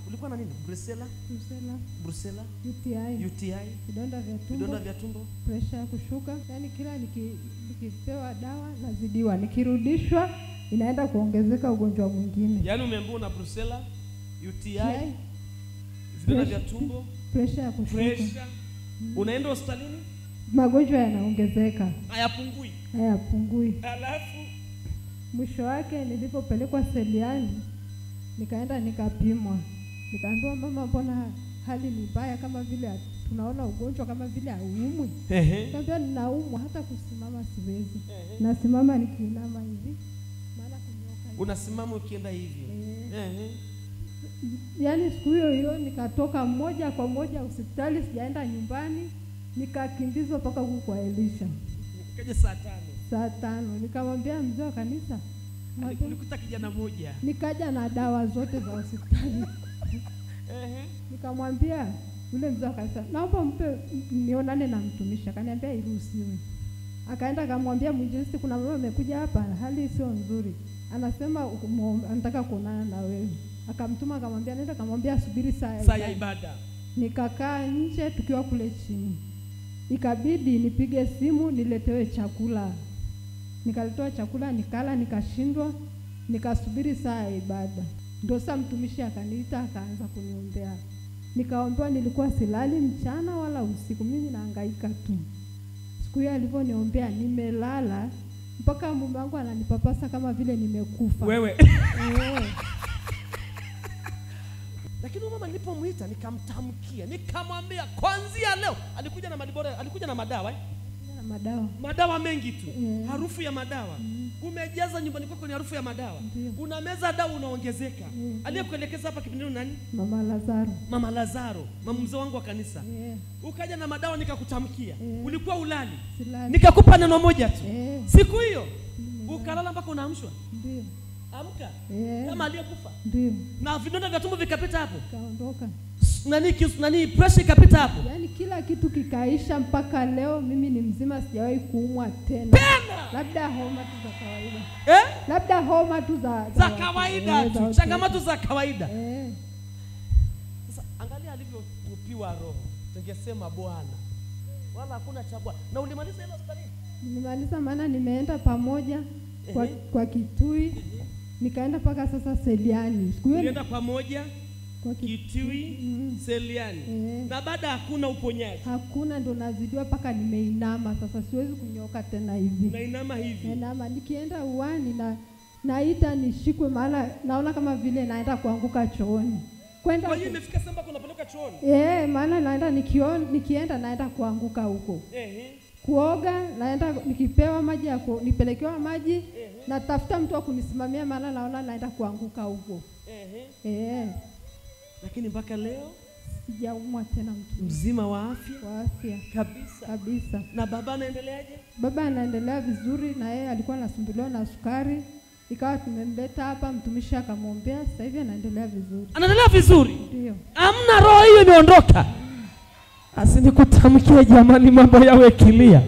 Ulikuwa na nini? Brucella, UTI, vidonda vya tumbo, pressure kushuka. Yani kila nikipewa dawa nazidiwa, nikirudishwa inaenda kuongezeka ugonjwa mwingine. Yani umeambiwa una Brucella, UTI, vidonda vya tumbo, pressure kushuka. Unaenda hospitalini, magonjwa yanaongezeka. Hayapungui. Alafu mwisho wake nilipopelekwa Seliani, nikaenda nikapimwa. Nikaambiwa, mama, mbona hali ni mbaya, kama vile tunaona ugonjwa kama vile hauumwi. Nikamwambia ninaumwa, hata kusimama siwezi. Nasimama nikiinama hivi, maana kunyoka. Unasimama ukienda hivi. Yaani siku hiyo nikatoka moja kwa moja hospitali, sijaenda nyumbani, nikakimbizwa mpaka huko kwa Elisha. Kaja saa 5. Nikamwambia mzee wa kanisa, nilikuta kijana mmoja. Nikaja na dawa zote za hospitali. Nikamwambia yule mzee wa kanisa, naomba mpe nionane na mtumishi. Akaniambia iruhusiwe. Akaenda akamwambia mwinjilisti, kuna mama amekuja hapa, hali sio nzuri. Anasema anataka kuonana na wewe. Akamtuma akamwambia nenda, akamwambia subiri saa ya ibada. Nikakaa nje tukiwa kule chini. Ikabidi nipige simu niletewe chakula. Nikaletewa chakula, nikala, nikashindwa, nikasubiri saa ya ibada. Ndio saa mtumishi akaniita, akaanza kuniombea. Nikaombewa, nilikuwa silali mchana wala usiku, mimi nahangaika tu. Siku hiyo aliponiombea nimelala mpaka mume wangu ananipapasa kama vile nimekufa. Wewe. Lakini mama nilipomuita nikamtamkia, nikamwambia kuanzia leo, alikuja na madawa. Madawa mengi tu. Harufu ya madawa. Umejaza nyumbani kwako ni harufu ya madawa. Unameza dawa unaongezeka. Aliyekuelekeza hapa kipindini nani? Mama Lazaro, mzee wangu wa kanisa. Ukaja na madawa nikakutamkia. Ulikuwa ulali. Nikakupa neno moja tu. Siku hiyo ukalala mpaka unaamshwa. Ndio. Amka. Kama aliyekufa. Ndio. Na vidonda vya tumbo vikapita hapo. Kaondoka. Nani pressure ikapita hapo. Yaani kila kitu kikaisha mpaka leo mimi ni mzima, sijawahi kuumwa tena. Labda homa tu za kawaida. Labda homa tu za kawaida tu. Changamoto za kawaida. Sasa angalia alivyokupiwa roho. Tungesema Bwana. Wala hakuna cha Bwana. Na ulimaliza ile hospitali? Nilimaliza, maana nimeenda pamoja kwa Kitui. Nikaenda paka sasa Seliani. Ulienda pamoja kwa Kitui, Seliani. Na baada hakuna uponyaji. Hakuna, ndo nazidiwa paka nimeinama sasa, siwezi kunyoka tena hivi. Nainama hivi. Nikienda uani naita nishikwe, maana naona kama vile naenda kuanguka chooni. Kwa hiyo imefika samba kunapeleka chooni? Maana naenda nikienda naenda kuanguka huko. Kuoga naenda, nikipewa maji nipelekewa maji, natafuta mtu wa kunisimamia, maana naona naenda kuanguka huko. Lakini mpaka leo sijaumwa tena, mtu mzima wa afya kabisa. Na baba anaendeleaje? Baba anaendelea vizuri, na yeye alikuwa anasumbuliwa na sukari. Ikawa tumemleta hapa, mtumishi akamwombea, sasa hivi anaendelea vizuri. Ndio. Hamna roho hiyo imeondoka. Asinikutamkie jamani, mambo yawe kilia.